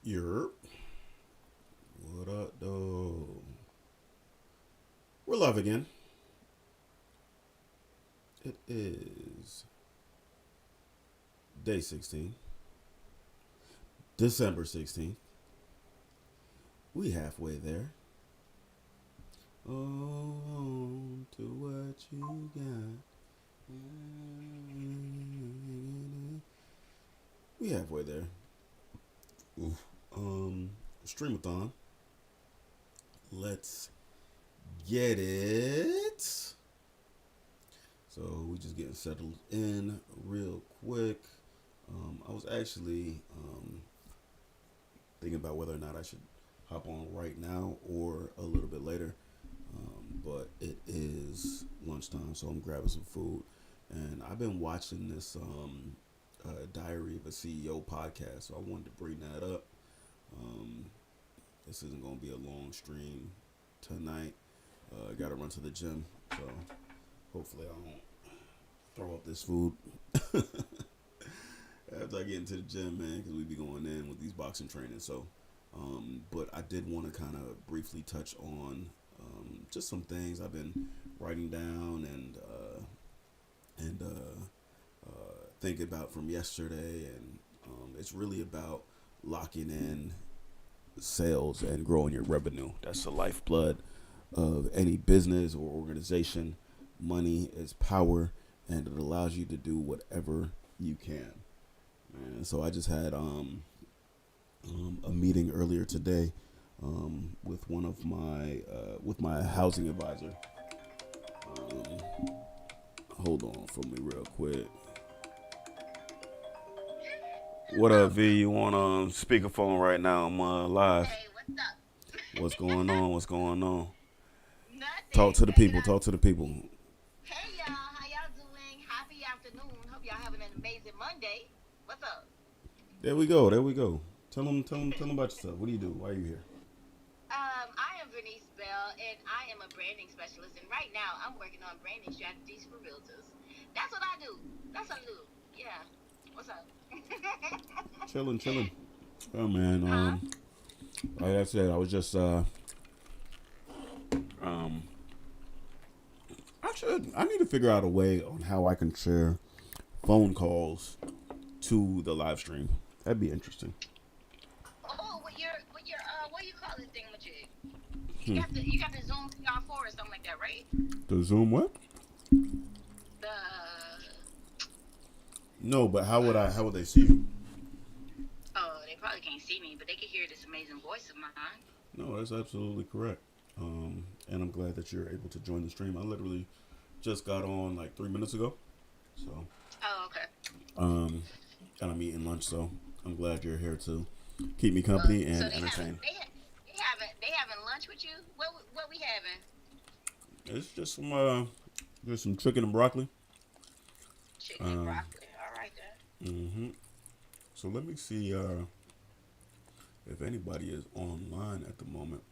Yerp. What up, though? We're live again. It is day 16, December 16th. We halfway there. On to what you got. We halfway there. Oof. Streamathon. Let's get it. So we just getting settled in real quick. I was actually thinking about whether or not I should hop on right now or a little bit later. But it is lunchtime, so I'm grabbing some food. And I've been watching this Diary of a CEO podcast, so I wanted to bring that up. This isn't going to be a long stream tonight. I got to run to the gym, so hopefully I won't throw up this food after I get into the gym, man, because we be going in with these boxing trainings. So, but I did want to kind of briefly touch on just some things I've been writing down and thinking about from yesterday, and it's really about locking in sales and growing your revenue. That's the lifeblood of any business or organization. Money is power, and it allows you to do whatever you can. And so I just had a meeting earlier today with one of my with my housing advisor. Hold on for me real quick. What up, V? You on speakerphone right now? I'm live. Hey, what's up? What's going on? What's going on? Talk Nothing. to the people. Talk to the people. Hey y'all, how y'all doing? Happy afternoon. Hope y'all having an amazing Monday. What's up? There we go. There we go. Tell them about yourself. What do you do? Why are you here? I am Bernice Bell, and I am a branding specialist. And right now, I'm working on branding strategies for realtors. That's what I do. That's what I do. Yeah. What's up? Chilling. Oh man. Huh? Like I said, I was just I need to figure out a way on how I can share phone calls to the live stream. That'd be interesting. Oh, what you call this thing with you? You Hmm. got the Zoom PR4 or something like that, right? The Zoom what? The No, but how would they see you? Oh, they probably can't see me, but they can hear this amazing voice of mine. No, that's absolutely correct. And I'm glad that you're able to join the stream. I literally just got on like 3 minutes ago. So Oh, okay. um and I'm eating lunch, so I'm glad you're here to keep me company So and entertain. they having lunch with you. What we having? It's just some chicken and broccoli. Chicken and Um broccoli. All right then. hmm So let me see if anybody is online at the moment.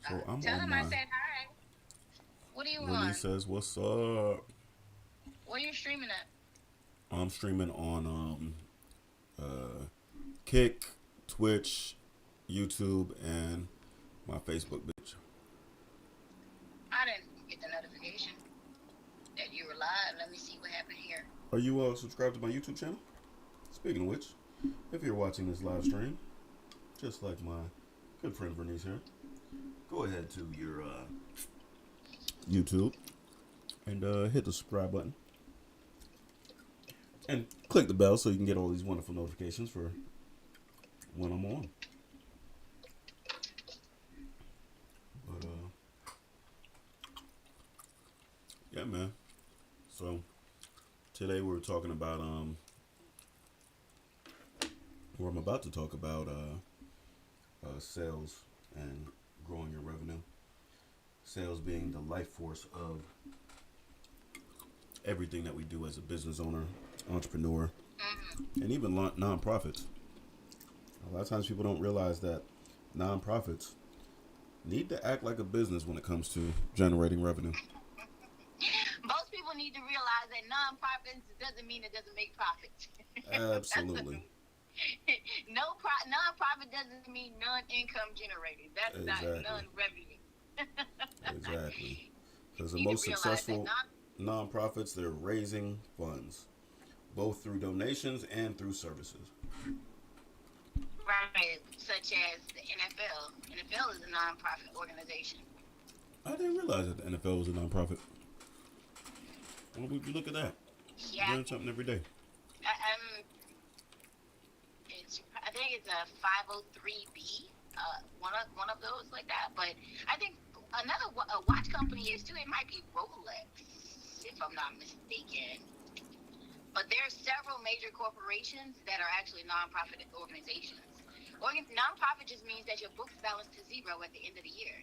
So I'm Tell on them I my said hi. What do you Renee want? says, "What's up?" Where you streaming at? I'm streaming on uh Kick, Twitch, YouTube, and my Facebook page. I didn't get the notification that you were live. Let me see what happened here. Are you subscribed to my YouTube channel? Speaking of which, if you're watching this live stream, just like my good friend Bernice here, go ahead to your YouTube and hit the subscribe button and click the bell so you can get all these wonderful notifications for when I'm on. But yeah, man. So today we're talking about or I'm about to talk about sales and growing your revenue. Sales being the life force of everything that we do as a business owner, entrepreneur, and even nonprofits. A lot of times people don't realize that nonprofits need to act like a business when it comes to generating revenue. Most people need to realize that non-profits doesn't mean it doesn't make profit. That's what Absolutely. no non-profit doesn't mean non-income generated. That's not Exactly. non-revenue. Exactly. Because the You need to most realize that successful nonprofits, they're raising funds, both through donations and through services. right, such as the NFL. NFL is a non-profit organization. I didn't realize that the NFL was a nonprofit. Well, would you look at that? Yeah, Learn something every day. um, I think it's a 503B, one of those like that. But I think another a watch company is too. It might be Rolex, if I'm not mistaken. But there are several major corporations that are actually nonprofit organizations. Nonprofit just means that your books balance to zero at the end of the year.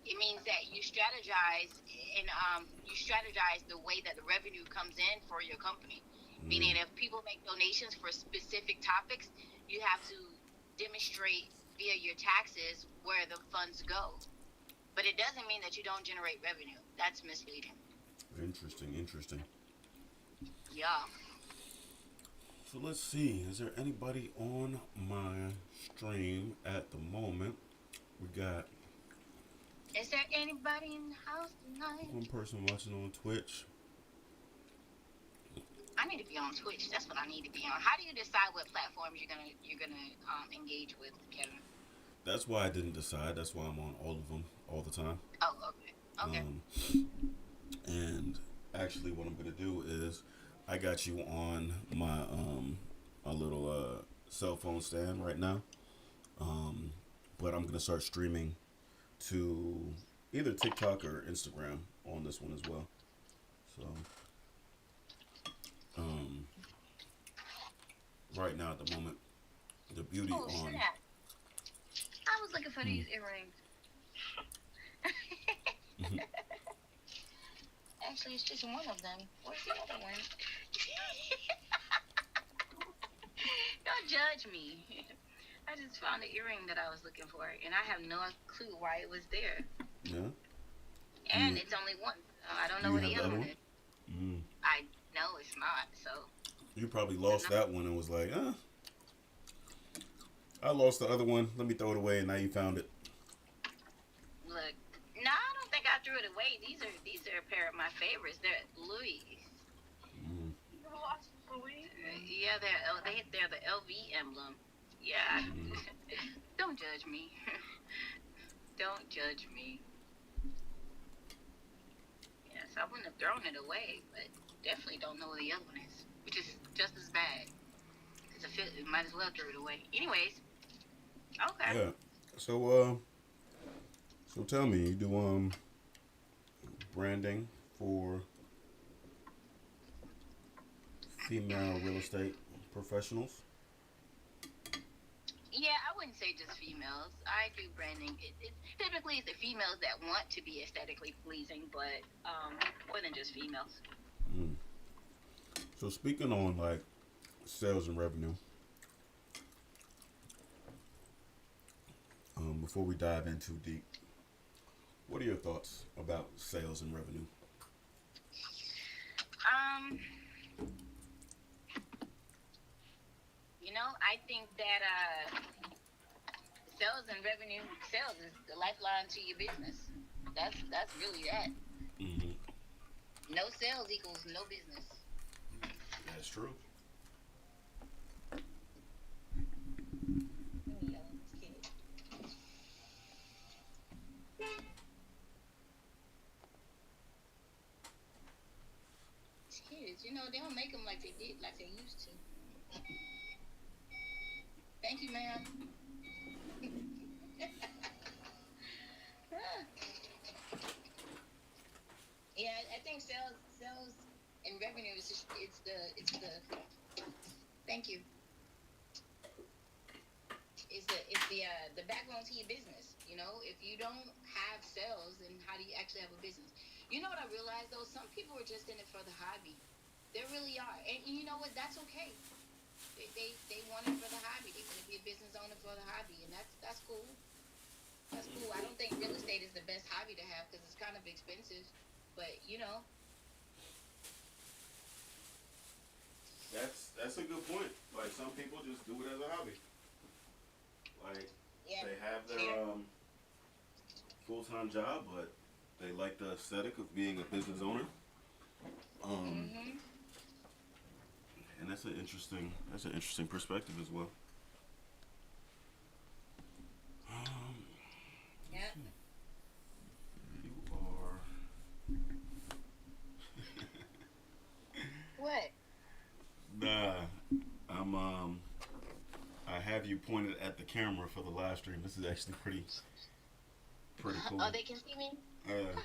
It means that you strategize and you strategize the way that the revenue comes in for your company. Mm, Meaning, if people make donations for specific topics, you have to demonstrate via your taxes where the funds go. But it doesn't mean that you don't generate revenue. That's misleading. interesting, interesting. Yeah. So let's see. Is there anybody on my stream at the moment? We got Is there anybody in the house tonight? one person watching on Twitch. I need to be on Twitch. That's what I need to be on. How do you decide what platforms you're gonna engage with, Kevin? That's why I didn't decide. That's why I'm on all of them all the time. Oh, okay. Okay. And actually, what I'm gonna do is, I got you on my a little cell phone stand right now. But I'm gonna start streaming to either TikTok or Instagram on this one as well. So, um, right now at the moment, the beauty Oh on. snap! I was looking for Hmm. these earrings. Actually, it's just one of them. Where's the other one? Don't judge me. I just found the earring that I was looking for, and I have no clue why it was there. Yeah. And You- it's only one. So I don't Do know you what have the the other other one one? is. Mm. I know it's not. So You probably lost that one and was like, I lost the other one. Let me throw it away, and now you found it. look, no, I don't think I threw it away. These are a pair of my favorites. They're Louis. Mm. Louis? Yeah, they're the LV emblem. Yeah. Don't judge me. Don't judge me. Yes, I wouldn't have thrown it away, but definitely don't know what the other one is, which is just as bad. Because it might as well throw it away. Anyways, okay. Yeah. So tell me, you do branding for female real estate professionals? Yeah, I wouldn't say just females. I do branding. Typically it's the females that want to be aesthetically pleasing, but more than just females. Mm. So speaking on like sales and revenue, before we dive in too deep, what are your thoughts about sales and revenue? Um, I think that sales is the lifeline to your business. That's really that. Mm-hmm. No sales equals no business. That's true. Let me yell at this kid. These kids, they don't make them like they used to. Thank you, ma'am. Yeah, I think sales and revenue is just, it's the thank you. It's the backbone to your business. If you don't have sales, then how do you actually have a business? You know what I realized though? Some people are just in it for the hobby. They really are, and you know what? That's okay. They want it for the hobby. They want to be a business owner for the hobby, and that's cool. That's cool. I don't think real estate is the best hobby to have because it's kind of expensive. But That's a good point. Like some people just do it as a hobby. Like full-time job, but they like the aesthetic of being a business owner. Um, Mhm. and that's an interesting perspective as well. Um, let's Yep. see. You are. What? Nah, I'm. I have you pointed at the camera for the live stream. This is actually pretty cool. Oh, they can see me. Uh,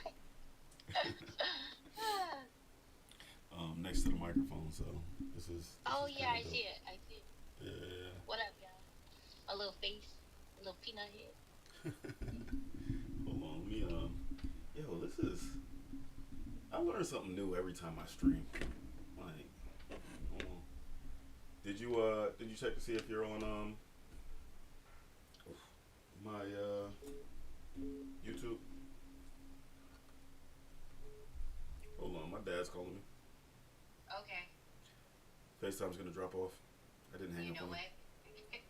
Next to the microphone, so this Oh is yeah, kind I of see dope. it. I see it. Yeah. What up, y'all? A little face, a little peanut head. Hold on, let me yo, this is. I learn something new every time I stream. Like, hold on. Did you check to see if you're on my YouTube? Hold on, my dad's calling me. Okay. FaceTime's gonna drop off. I didn't hang You up know on you. what?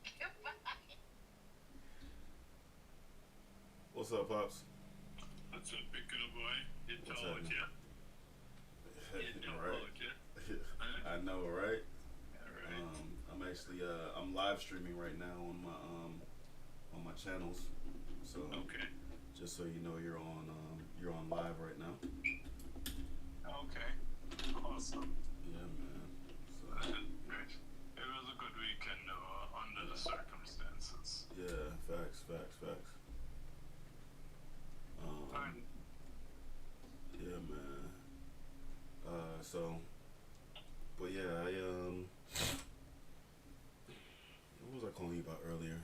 What's up, pops? What's up, big girl boy? You What's told happening? ya. You Right. told ya. Huh? I know, right? Alright. I'm actually I'm live streaming right now on my channels. So Okay. just so you know, you're on live right now. Okay. Awesome. Yeah, man. So Great. It was a good weekend, under the circumstances. yeah, facts. Fine. Yeah, man. So, but yeah, what was I calling you about earlier?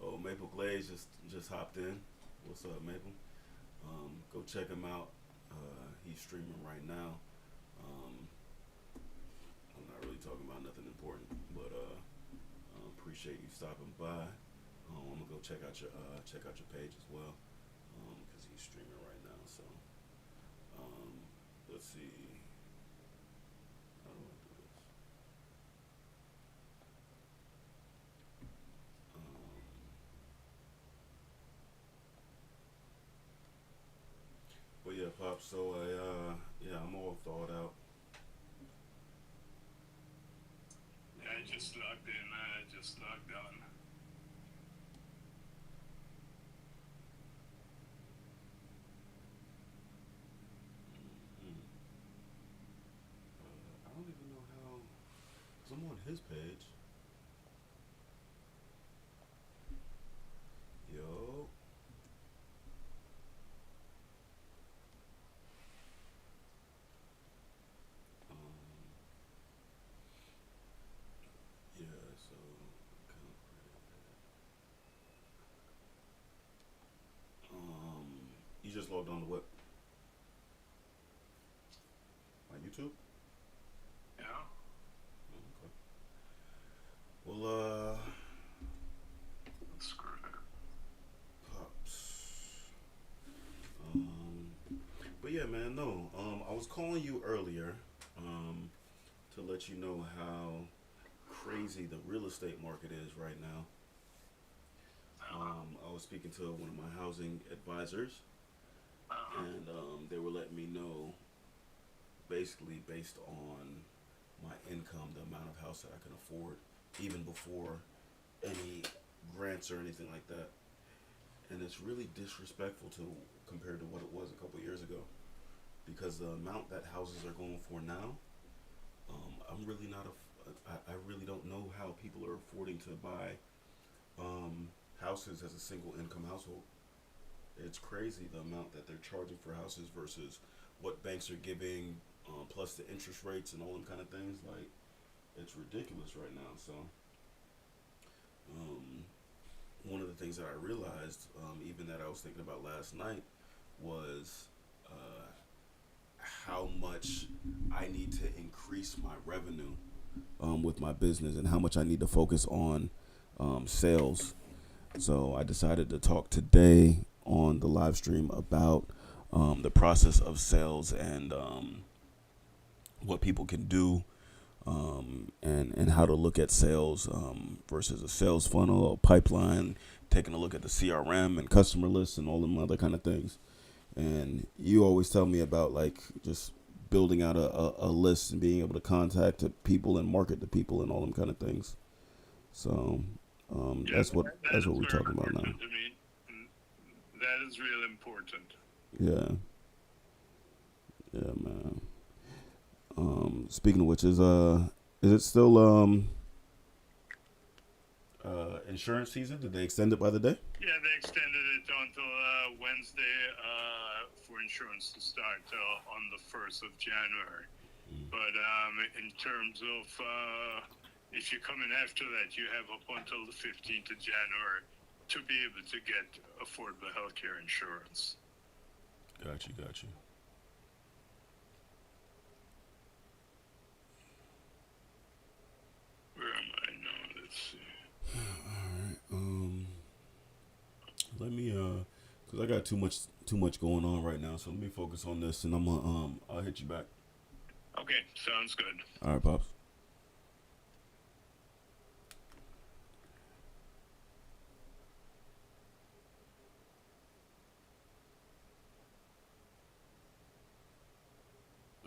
Oh, Maple Glaze just hopped in. What's up, Maple? Go check him out. He's streaming right now. Um, I'm not really talking about nothing important, but appreciate you stopping by. I'm gonna go check out your page as well, because he's streaming right now. So, let's see. How do I do this? Um, but yeah, Pop. So yeah, I'm all thawed out. Yeah, I just logged in. I just logged on. Mm. I don't even know how. Cause I'm on his page. Yo. Um, yeah. So. You just logged on to what? My YouTube. Yeah? Oh, okay. Well, Screw it. pops. But yeah, man, no. I was calling you earlier, to let you know how crazy the real estate market is right now. I was speaking to one of my housing advisors, and they were letting me know, basically based on my income, the amount of house that I can afford, even before any grants or anything like that. And it's really disrespectful to compared to what it was a couple years ago, because the amount that houses are going for now, I'm really not I really don't know how people are affording to buy houses as a single income household. It's crazy the amount that they're charging for houses versus what banks are giving, plus the interest rates and all them kind of things. Like, it's ridiculous right now. So, one of the things that I realized, even that I was thinking about last night, was how much I need to increase my revenue with my business, and how much I need to focus on sales. So I decided to talk today on the live stream about the process of sales, and what people can do and how to look at sales versus a sales funnel or pipeline, taking a look at the CRM and customer lists and all them other kind of things. And you always tell me about like just building out a list and being able to contact the people and market to people and all them kind of things. So Yeah, that's what we're very talking about now. important to me. That is real important. Yeah, yeah, man. Speaking of which, is it still insurance season? Did they extend it by the day? Yeah, they extended it until Wednesday for insurance to start on the 1st of January. But in terms of if you come in after that, you have up until the 15th of January to be able to get affordable healthcare insurance. Got you. Where am I now? Let's see. Let me cause I got too much going on right now, so let me focus on this, and I'm gonna I'll hit you back. Okay, sounds good. All right, pops.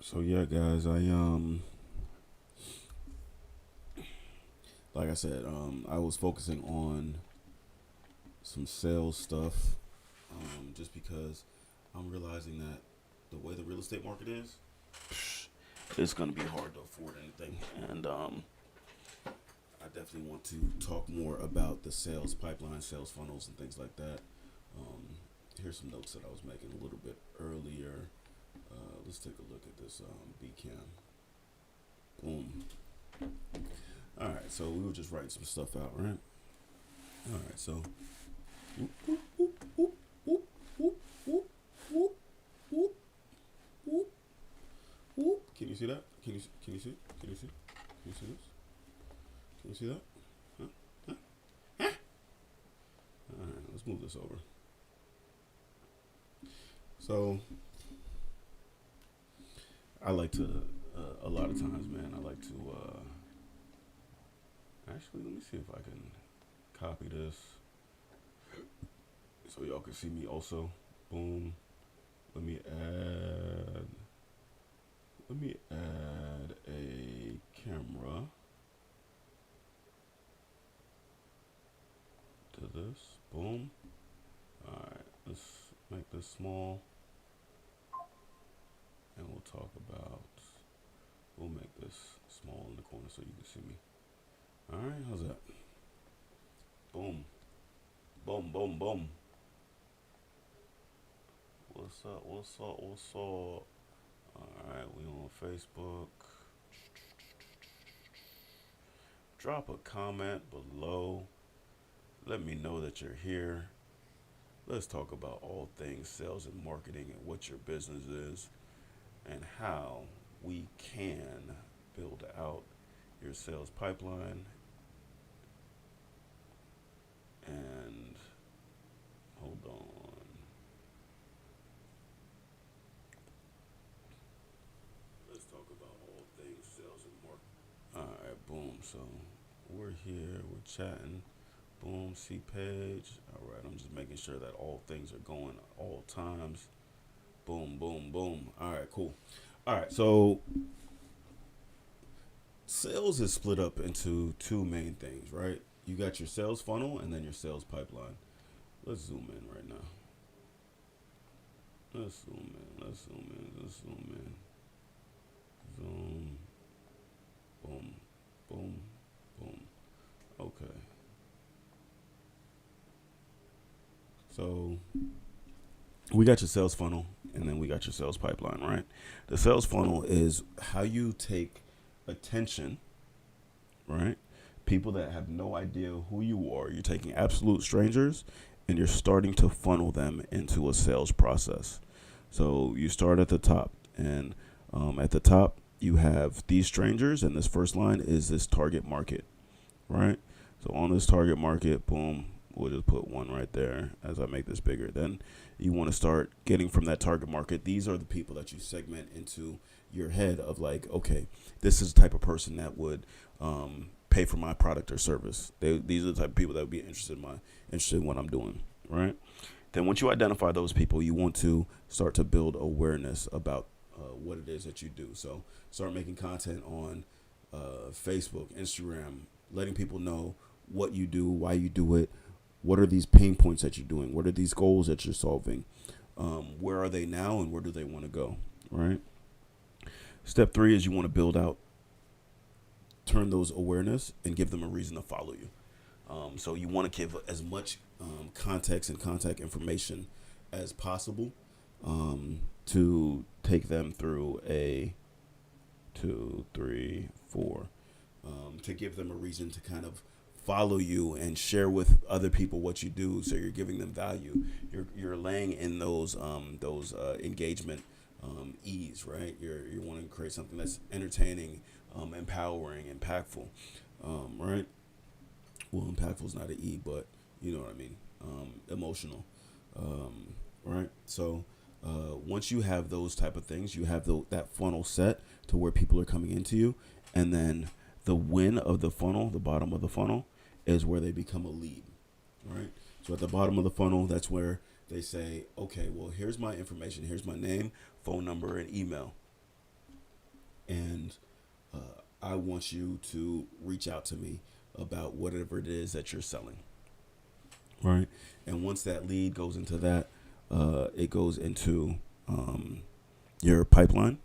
So yeah, guys, I like I said, I was focusing on some sales stuff, just because I'm realizing that the way the real estate market is, it's gonna be hard to afford anything, and I definitely want to talk more about the sales pipeline, sales funnels, and things like that. Here's some notes that I was making a little bit earlier. Let's take a look at this BCAM. Boom. All right, so we were just writing some stuff out, right? All right, so. Can you see that? Can you see? Can you see? Can you see this? Can you see that? Huh? All right, let's move this over. So, I like to, a lot of times, man, I like to, actually, let me see if I can copy this so y'all can see me also. Boom. Let me add a camera to this. Boom. All right, let's make this small. And we'll talk about, we'll make this small in the corner so you can see me. All right, how's that? Boom. Boom, boom, boom. What's up? All right, we on Facebook. Drop a comment below. Let me know that you're here. Let's talk about all things sales and marketing and what your business is, and how we can build out your sales pipeline. And hold on. Let's talk about all things sales and marketing. All right, boom. So we're here, we're chatting. Boom, see page. All right, I'm just making sure that all things are going all times. Boom, boom, boom. All right, cool. All right, so sales is split up into two main things, right? You got your sales funnel and then your sales pipeline. Let's zoom in right now. Let's zoom in. Zoom. Boom, boom, boom. Okay. So we got your sales funnel and then we got your sales pipeline, right? The sales funnel is how you take attention, right? People that have no idea who you are. You're taking absolute strangers and you're starting to funnel them into a sales process. So you start at the top, and at the top you have these strangers, and this first line is this target market, right? So on this target market, boom, We'll just put one right there as I make this bigger. Then you want to start getting from that target market. These are the people that you segment into your head of like, okay, this is the type of person that would pay for my product or service. These are the type of people that would be interested in what I'm doing, right? Then once you identify those people, you want to start to build awareness about what it is that you do. So start making content on Facebook, Instagram, letting people know what you do, why you do it, what are these pain points that you're doing, what are these goals that you're solving, where are they now and where do they want to go, right? Step 3 is you want to turn those awareness and give them a reason to follow you. So you want to give as much context and contact information as possible to take them through a 2, 3, 4, to give them a reason to kind of follow you and share with other people what you do. So you're giving them value. You're laying in those engagement ease, right? You're wanting to create something that's entertaining, empowering, impactful, right? Well, impactful is not an E, but you know what I mean. Emotional, right? So once you have those type of things, you have that funnel set to where people are coming into you, and then the win of the funnel, the bottom of the funnel, is where they become a lead, right? So at the bottom of the funnel, that's where they say, okay, well, here's my information, here's my name, phone number, and email, and I want you to reach out to me about whatever it is that you're selling, right? And once that lead goes into that, it goes into your pipeline,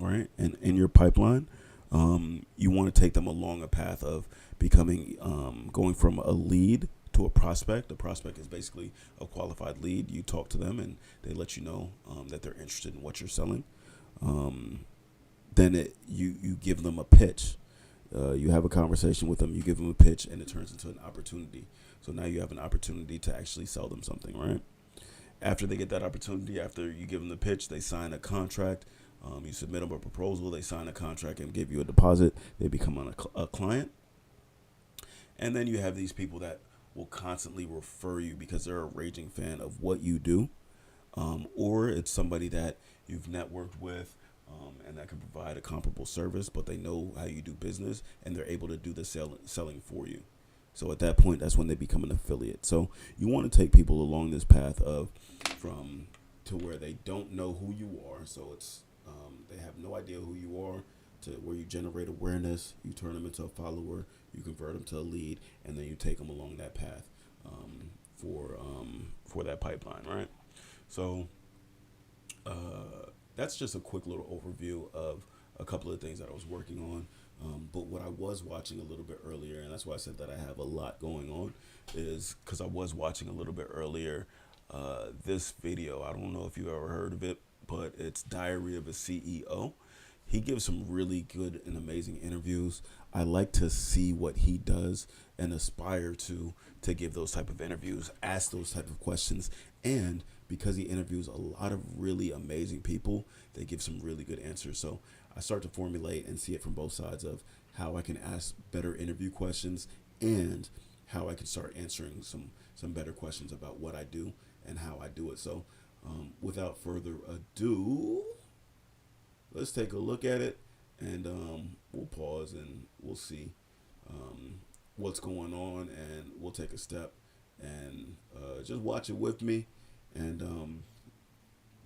right? And in your pipeline, you want to take them along a path of becoming, going from a lead to a prospect. A prospect is basically a qualified lead. You talk to them and they let you know that they're interested in what you're selling. Then you give them a pitch. You have a conversation with them, you give them a pitch, and it turns into an opportunity. So now you have an opportunity to actually sell them something, right? After they get that opportunity, after you give them the pitch, they sign a contract. You submit them a proposal, they sign a contract and give you a deposit. They become a client. And then you have these people that will constantly refer you because they're a raging fan of what you do. Or it's somebody that you've networked with, and that can provide a comparable service, but they know how you do business and they're able to do the selling for you. So at that point, that's when they become an affiliate. So you want to take people along this path of from to where they don't know who you are. So it's they have no idea who you are, to where you generate awareness, you turn them into a follower, you convert them to a lead, and then you take them along that path for that pipeline, right? So that's just a quick little overview of a couple of things that I was working on. But what I was watching a little bit earlier, and that's why I said that I have a lot going on, is because I was watching a little bit earlier this video. I don't know if you ever heard of it, but it's Diary of a CEO. He gives some really good and amazing interviews. I like to see what he does and aspire to give those type of interviews, ask those type of questions, and because he interviews a lot of really amazing people, they give some really good answers. So I start to formulate and see it from both sides of how I can ask better interview questions and how I can start answering some better questions about what I do and how I do it. So without further ado, let's take a look at it, and we'll pause and we'll see what's going on, and we'll take a step and just watch it with me, and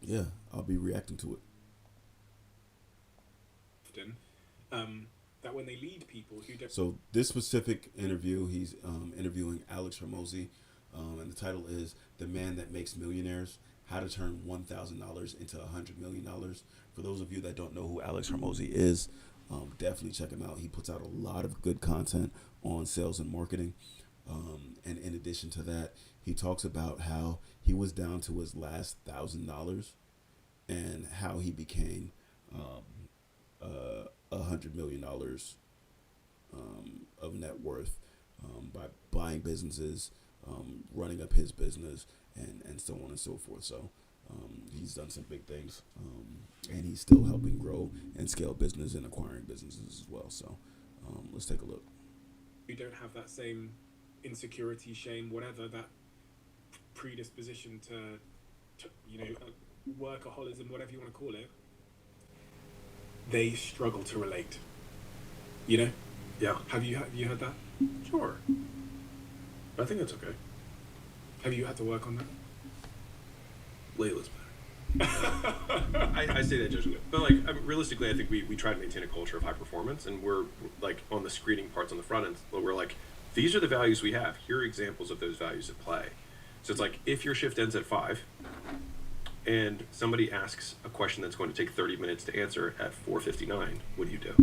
yeah, I'll be reacting to it. That when they lead people who don't. So this specific interview, he's interviewing Alex Hormozi, and the title is "The Man That Makes Millionaires: How to Turn $1,000 into $100 million." For those of you that don't know who Alex Hormozi is, definitely check him out. He puts out a lot of good content on sales and marketing. And in addition to that, he talks about how he was down to his last $1,000 and how he became $100 million of net worth by buying businesses, running up his business, and so on and so forth. So he's done some big things, and he's still helping grow and scale business and acquiring businesses as well. So let's take a look. Who don't have that same insecurity, shame, whatever, that predisposition to workaholism, whatever you want to call it, they struggle to relate. You know? Yeah. Have you heard that? Sure. I think that's okay. Have you had to work on that? Layla's better. I say that judgingly, but like realistically, I think we try to maintain a culture of high performance, and we're like on the screening parts on the front end. We're like, these are the values we have. Here are examples of those values at play. So it's like if your shift ends at 5, and somebody asks a question that's going to take 30 minutes to answer at 4:59, what do you do?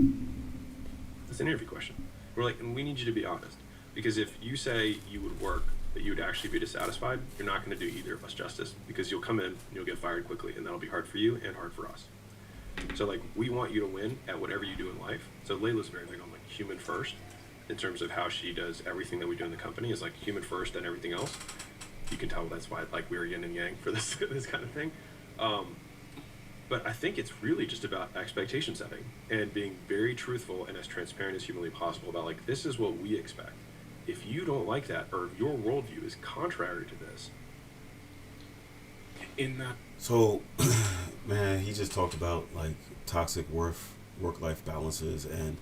That's an interview question. We're like, and we need you to be honest, because if you say you would work, that you would actually be dissatisfied, you're not going to do either of us justice, because you'll come in and you'll get fired quickly, and that'll be hard for you and hard for us. So like, we want you to win at whatever you do in life. So Layla's very big on like human first, in terms of how she does everything that we do in the company is like human first and everything else. You can tell that's why like we were yin and yang for this kind of thing. But I think it's really just about expectation setting and being very truthful and as transparent as humanly possible about like, this is what we expect. If you don't like that, or if your worldview is contrary to this, In that, So, man, he just talked about like toxic work-life balances and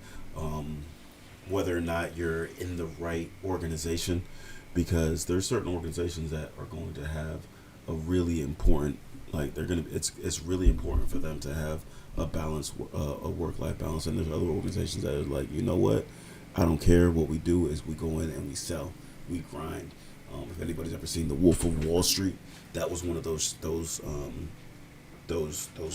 whether or not you're in the right organization, because there's certain organizations that are going to have a really important, like it's really important for them to have a balance, a work-life balance, and there's other organizations that are like, you know what, I don't care. What we do is we go in and we sell, we grind. If anybody's ever seen The Wolf of Wall Street, that was one of those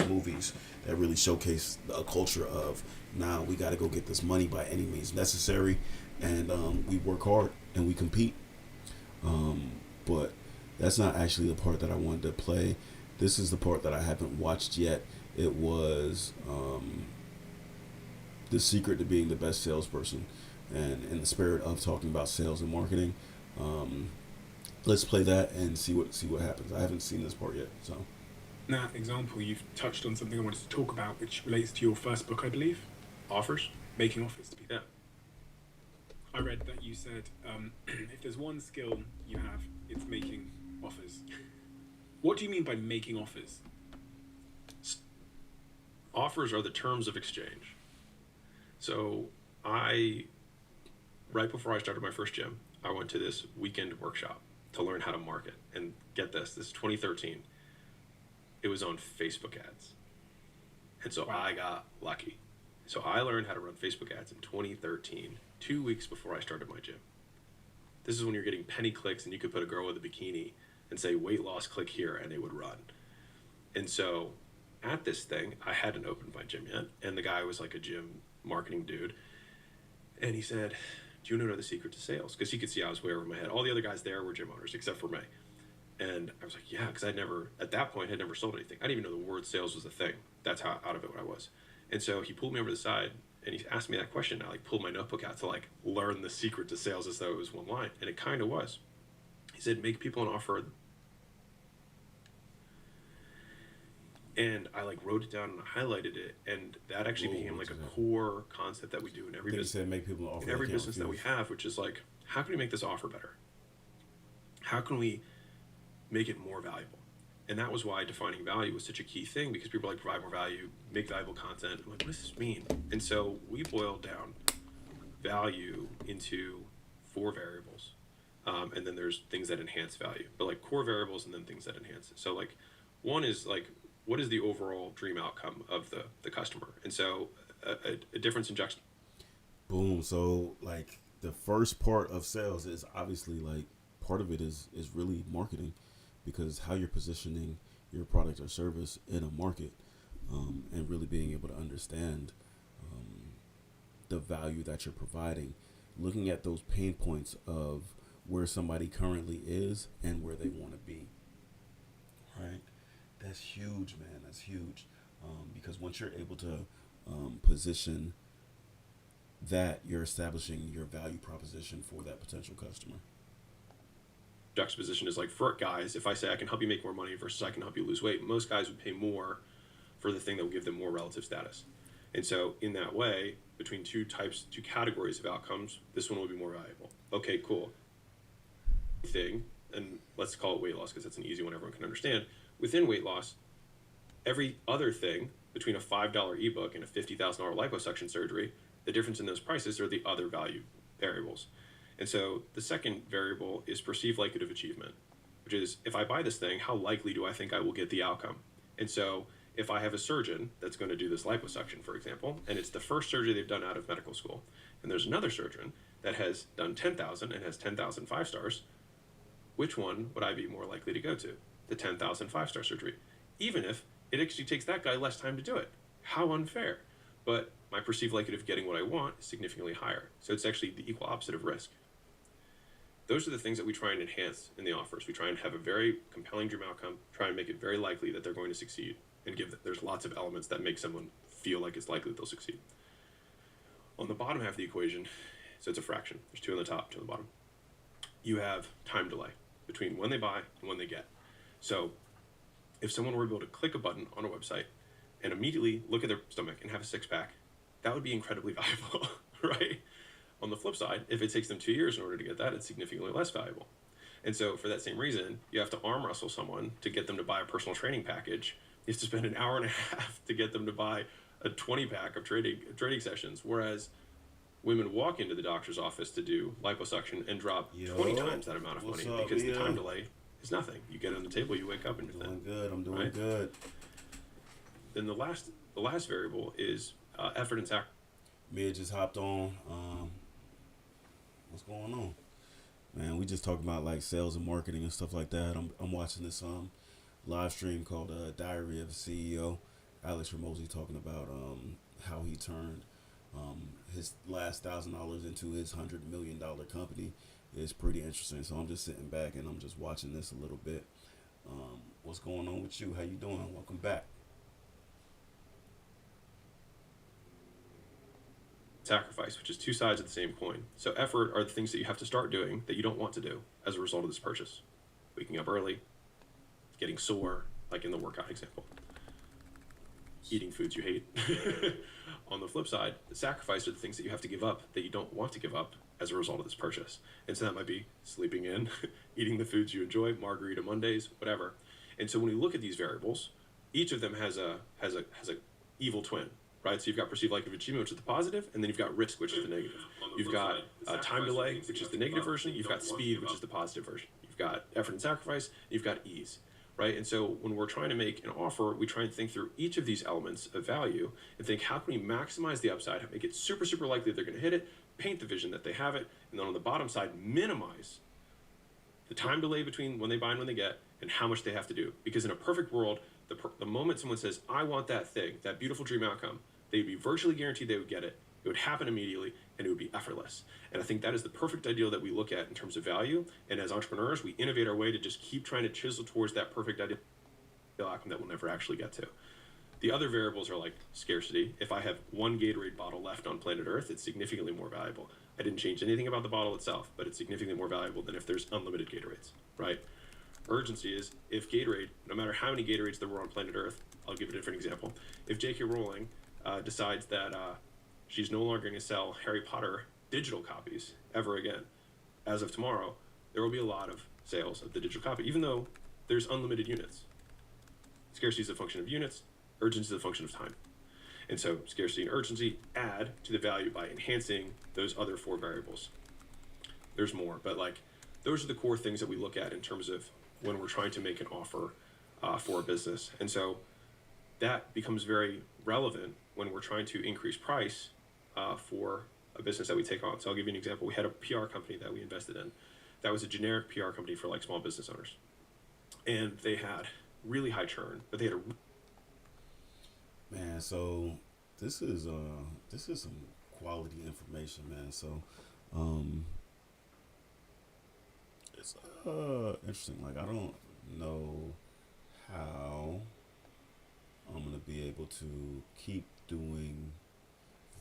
movies that really showcased a culture of, nah, we got to go get this money by any means necessary, and we work hard and we compete. But that's not actually the part that I wanted to play. This is the part that I haven't watched yet. It was the secret to being the best salesperson, and in the spirit of talking about sales and marketing, let's play that and see what happens. I haven't seen this part yet, so. in that example, you've touched on something I wanted to talk about, which relates to your first book, I believe. offers. Making offers to people. Yeah. I read that you said if there's one skill you have, it's making offers. What do you mean by making offers? Offers are the terms of exchange. So right before I started my first gym, I went to this weekend workshop to learn how to market. And get this is 2013. It was on Facebook ads. And so I got lucky. So I learned how to run Facebook ads in 2013, 2 weeks before I started my gym. This is when you're getting penny clicks and you could put a girl with a bikini and say, weight loss, click here, and they would run. And so at this thing, I hadn't opened my gym yet. And the guy was like a gym marketing dude. And he said, do you want to know the secret to sales? Because he could see I was way over my head. All the other guys there were gym owners, except for me. And I was like, yeah, because at that point, had never sold anything. I didn't even know the word sales was a thing. That's how out of it I was. And so he pulled me over to the side and he asked me that question. I like pulled my notebook out to like learn the secret to sales as though it was one line. And it kind of was. He said, make people an offer. And I like wrote it down and I highlighted it, and that actually became like a core concept that we do in every business. Said make people an offer in every business that we have, which is like, how can we make this offer better? How can we make it more valuable? And that was why defining value was such a key thing, because people are like, provide more value, make valuable content. I'm like, what does this mean? And so we boiled down value into 4 variables. And then there's things that enhance value, but like core variables and then things that enhance it. So like one is like, what is the overall dream outcome of the customer? And so a difference in juxtaposition. Boom. So like the first part of sales is obviously like part of it is really marketing, because how you're positioning your product or service in a market, and really being able to understand the value that you're providing, looking at those pain points of where somebody currently is and where they want to be. Right. That's huge, man. That's huge. Because once you're able to position that, you're establishing your value proposition for that potential customer. Juxtaposition is like, for guys, if I say I can help you make more money versus I can help you lose weight, most guys would pay more for the thing that will give them more relative status. And so in that way, between two categories of outcomes, this one will be more valuable. Okay, cool. thing, and let's call it weight loss because that's an easy one everyone can understand. Within weight loss, every other thing between a $5 ebook and a $50,000 liposuction surgery, the difference in those prices are the other value variables. And so the second variable is perceived likelihood of achievement, which is if I buy this thing, how likely do I think I will get the outcome? And so if I have a surgeon that's going to do this liposuction, for example, and it's the first surgery they've done out of medical school, and there's another surgeon that has done 10,000 and has 10,000 5-stars, which one would I be more likely to go to? The 10,000 5-star surgery, even if it actually takes that guy less time to do it. How unfair. But my perceived likelihood of getting what I want is significantly higher. So it's actually the equal opposite of risk. Those are the things that we try and enhance in the offers. We try and have a very compelling dream outcome, try and make it very likely that they're going to succeed, and there's lots of elements that make someone feel like it's likely that they'll succeed. On the bottom half of the equation, so it's a fraction. There's 2 on the top, 2 on the bottom. You have time delay between when they buy and when they get. So if someone were able to click a button on a website and immediately look at their stomach and have a 6-pack, that would be incredibly valuable, right? On the flip side, if it takes them 2 years in order to get that, it's significantly less valuable. And so for that same reason, you have to arm wrestle someone to get them to buy a personal training package. You have to spend an hour and a half to get them to buy a 20-pack of training sessions, whereas women walk into the doctor's office to do liposuction and drop 20 times that amount of money because the time delay is nothing. You get on the table, you wake up, and you're doing good. I'm doing good. Then the last variable is effort and sacrifice. Mia just hopped on. What's going on, man? We just talking about like sales and marketing and stuff like that. I'm watching this live stream called Diary of a CEO. Alex Ramosi talking about how he turned his last $1,000 into his $100 million company. Is pretty interesting. So I'm just sitting back and I'm just watching this a little bit. What's going on with you? How you doing? Welcome back. Sacrifice, which is 2 sides of the same coin. So effort are the things that you have to start doing that you don't want to do as a result of this purchase. Waking up early, getting sore, like in the workout example. Eating foods you hate. On the flip side, the sacrifice are the things that you have to give up that you don't want to give up as a result of this purchase. And so that might be sleeping in, eating the foods you enjoy, margarita Mondays, whatever. And so when we look at these variables, each of them has a evil twin, right? So you've got perceived likelihood of achievement, which is the positive, and then you've got risk, which is the negative. You've got time delay, which is the negative version. You've got speed, which is the positive version. You've got effort and sacrifice. You've got ease, right? And so when we're trying to make an offer, we try and think through each of these elements of value and think, how can we maximize the upside, make it super, super likely they're going to hit it, paint the vision that they have it, and then on the bottom side, minimize the time delay between when they buy and when they get and how much they have to do. Because in a perfect world, the moment someone says, I want that thing, that beautiful dream outcome, they'd be virtually guaranteed they would get it. It would happen immediately, and it would be effortless. And I think that is the perfect ideal that we look at in terms of value. And as entrepreneurs, we innovate our way to just keep trying to chisel towards that perfect ideal outcome that we'll never actually get to. The other variables are like scarcity. If I have 1 Gatorade bottle left on planet Earth, it's significantly more valuable. I didn't change anything about the bottle itself, but it's significantly more valuable than if there's unlimited Gatorades, right? Urgency is if Gatorade, no matter how many Gatorades there were on planet Earth, I'll give a different example. If J.K. Rowling decides that she's no longer going to sell Harry Potter digital copies ever again, as of tomorrow, there will be a lot of sales of the digital copy, even though there's unlimited units. Scarcity is a function of units, urgency is a function of time. And so scarcity and urgency add to the value by enhancing those other 4 variables. There's more, but like those are the core things that we look at in terms of when we're trying to make an offer for a business. And so that becomes very relevant when we're trying to increase price for a business that we take on. So I'll give you an example. We had a PR company that we invested in. That was a generic PR company for like small business owners. And they had really high churn, but they had a... Man, so this is some quality information, man. So it's interesting. Like I don't know how I'm gonna be able to keep doing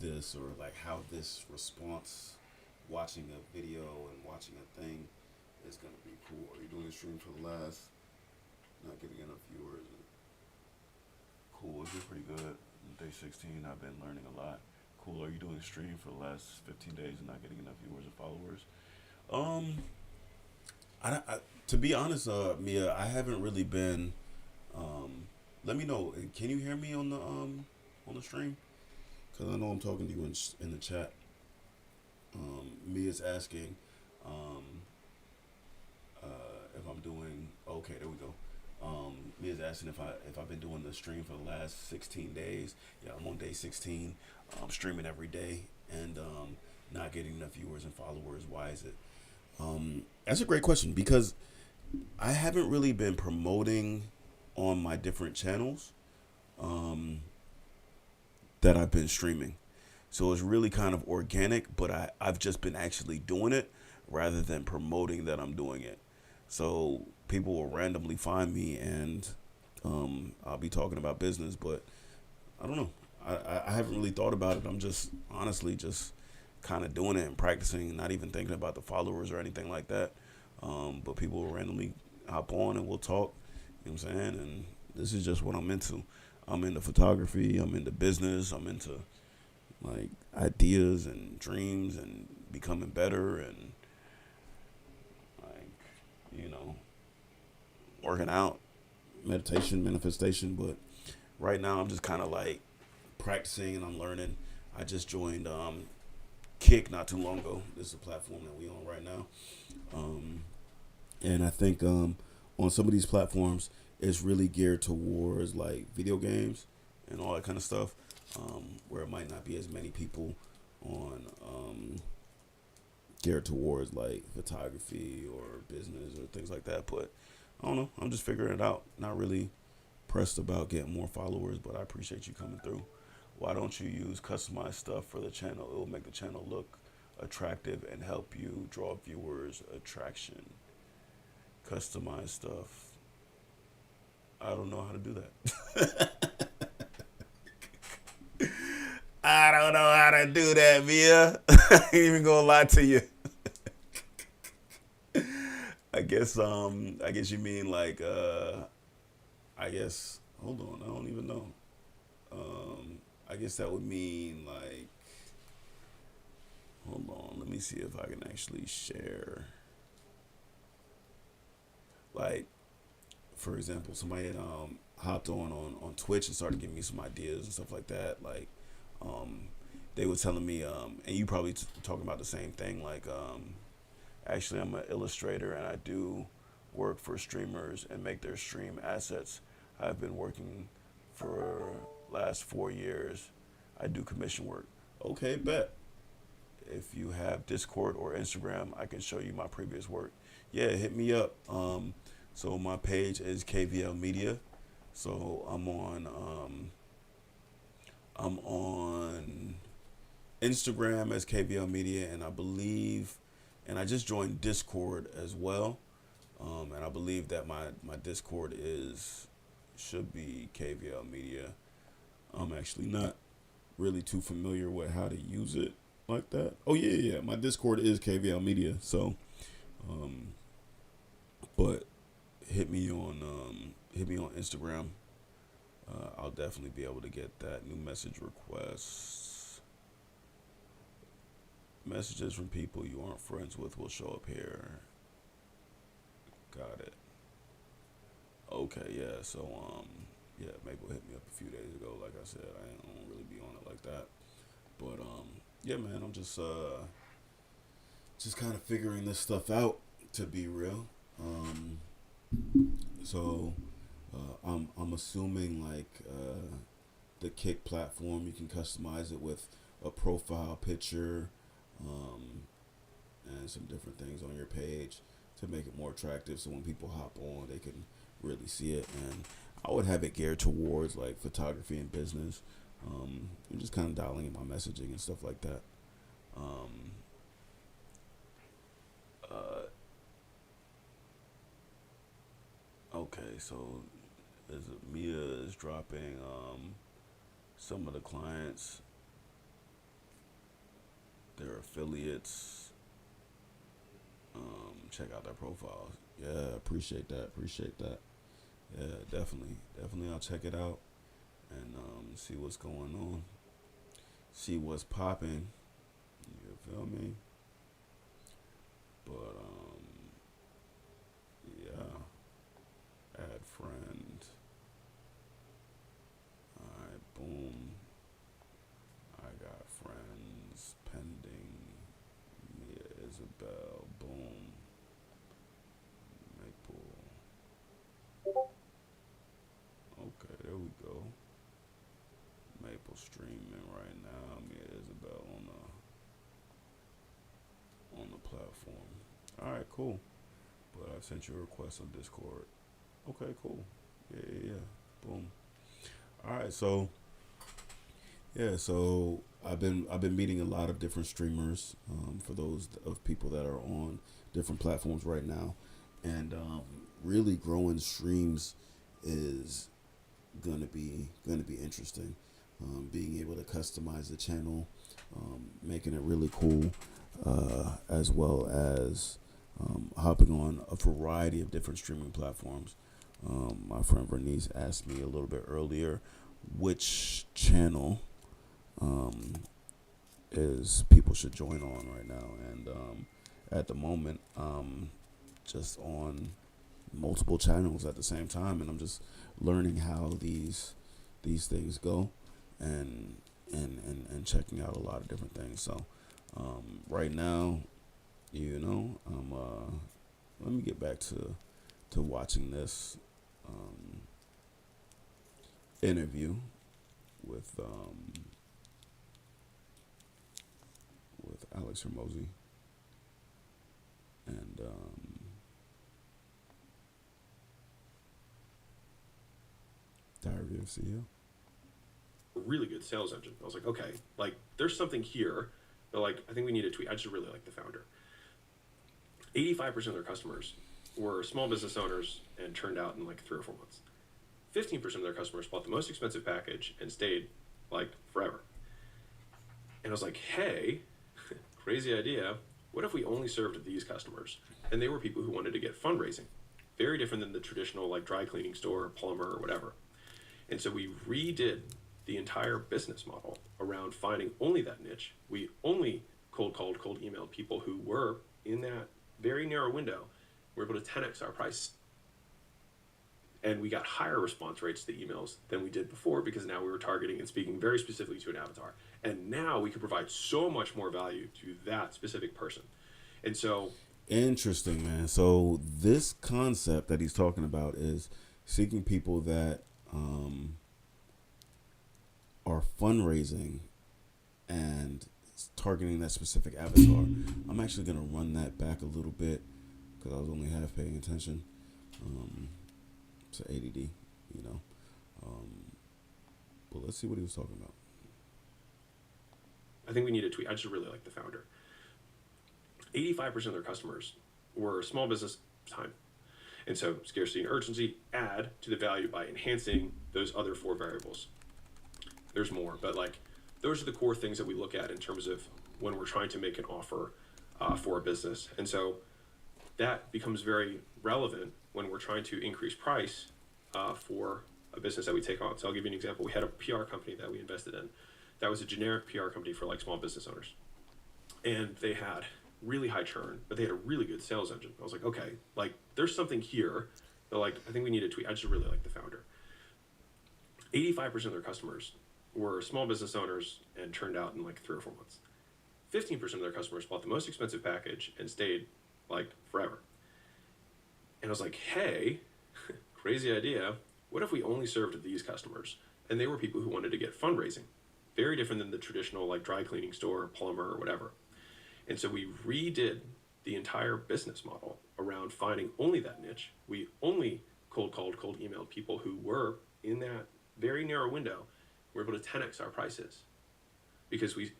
this, or like how this response, watching a video and watching a thing, is gonna be cool. Are you doing a stream for the last? Not getting enough viewers. Cool, it's been pretty good. Day 16, I've been learning a lot. Cool, are you doing a stream for the last 15 days and not getting enough viewers or followers? To be honest, Mia, I haven't really been. Let me know. Can you hear me on the stream? Because I know I'm talking to you in the chat. Mia's asking um, if I'm doing. Okay, there we go. Mia's asking if I've been doing the stream for the last 16 days. Yeah, I'm on day 16. I'm streaming every day and not getting enough viewers and followers. Why is it? That's a great question because I haven't really been promoting on my different channels that I've been streaming. So it's really kind of organic, but I've just been actually doing it rather than promoting that I'm doing it. So people will randomly find me and I'll be talking about business, but I don't know. I haven't really thought about it. I'm just honestly just kind of doing it and practicing, not even thinking about the followers or anything like that. But people will randomly hop on and we'll talk. You know what I'm saying? And this is just what I'm into. I'm into photography. I'm into business. I'm into like ideas and dreams and becoming better and like, you know, working out, meditation, manifestation. But right now I'm just kind of like practicing and I'm learning. I just joined Kick not too long ago. This is a platform that we on right now. And I think on some of these platforms, it's really geared towards like video games and all that kind of stuff, where it might not be as many people on geared towards like photography or business or things like that. But I don't know. I'm just figuring it out. Not really pressed about getting more followers, but I appreciate you coming through. Why don't you use customized stuff for the channel? It will make the channel look attractive and help you draw viewers attraction. Customized stuff. I don't know how to do that. I don't know how to do that, Mia. I ain't even gonna lie to you. I guess you mean like I guess hold on, I don't even know. I guess that would mean like hold on, let me see if I can actually share. Like for example, somebody had hopped on Twitch and started giving me some ideas and stuff like that. Like they were telling me and you probably talking about the same thing, like actually I'm an illustrator and I do work for streamers and make their stream assets. I've been working for last 4 years. I do commission work. Okay, bet. If you have Discord or Instagram, I can show you my previous work. Yeah, hit me up. So my page is KVL Media. So I'm on Instagram as KVL Media, and I believe, and I just joined Discord as well. And I believe that my Discord should be KVL Media. I'm actually not really too familiar with how to use it like that. Oh yeah. My Discord is KVL Media. So, but hit me on Instagram. I'll definitely be able to get that. New message requests. Messages from people you aren't friends with will show up here. Got it. Okay, yeah. So yeah, Maple hit me up a few days ago. Like I said, I don't really be on it like that. But yeah, man, I'm just kind of figuring this stuff out, to be real. So I'm assuming like the Kick platform, you can customize it with a profile picture and some different things on your page to make it more attractive. So when people hop on, they can really see it. And I would have it geared towards like photography and business. I'm just kind of dialing in my messaging and stuff like that. Okay, so Mia is dropping some of the clients, their affiliates. Check out their profiles. Yeah, appreciate that. Yeah, definitely. I'll check it out and see what's going on, see what's popping. You feel me? But All right, cool. But I sent you a request on Discord. Okay, cool. Yeah, yeah, yeah. Boom. All right, so yeah, so I've been meeting a lot of different streamers. For those of people that are on different platforms right now, and really growing streams is gonna be interesting. Being able to customize the channel, making it really cool, as well as hopping on a variety of different streaming platforms. My friend Bernice asked me a little bit earlier which channel is people should join on right now, and at the moment, just on multiple channels at the same time, and I'm just learning how these things go, and checking out a lot of different things. So right now, let me get back to watching this interview with Alex Hermosi and Diary of CEO. Really good sales engine. I was like, okay, like there's something here, but like I think we need a tweet. I just really like the founder. 85% of their customers were small business owners and turned out in like 3 or 4 months. 15% of their customers bought the most expensive package and stayed like forever. And I was like, hey, crazy idea. What if we only served these customers? And they were people who wanted to get fundraising. Very different than the traditional like dry cleaning store, plumber, or whatever. And so we redid the entire business model around finding only that niche. We only cold emailed people who were in that very narrow window. We're able to 10x our price. And we got higher response rates to emails than we did before because now we were targeting and speaking very specifically to an avatar. And now we could provide so much more value to that specific person. And so... Interesting, man. So this concept that he's talking about is seeking people that are fundraising and targeting that specific avatar. I'm actually going to run that back a little bit because I was only half paying attention. It's ADD, you know. But let's see what he was talking about. I think we need a tweet. I just really like the founder. 85% of their customers were small business time. And so scarcity and urgency add to the value by enhancing those other 4 variables. There's more, but like those are the core things that we look at in terms of when we're trying to make an offer for a business. And so that becomes very relevant when we're trying to increase price for a business that we take on. So I'll give you an example. We had a PR company that we invested in. That was a generic PR company for like small business owners. And they had really high churn, but they had a really good sales engine. I was like, okay, like there's something here, but like I think we need a tweet. I just really like the founder. 85% of their customers were small business owners and turned out in like 3 or 4 months. 15% of their customers bought the most expensive package and stayed like forever. And I was like, hey, crazy idea. What if we only served these customers? And they were people who wanted to get fundraising. Very different than the traditional like dry cleaning store, plumber, or whatever. And so we redid the entire business model around finding only that niche. We only cold emailed people who were in that very narrow window. We're able to 10x our prices because we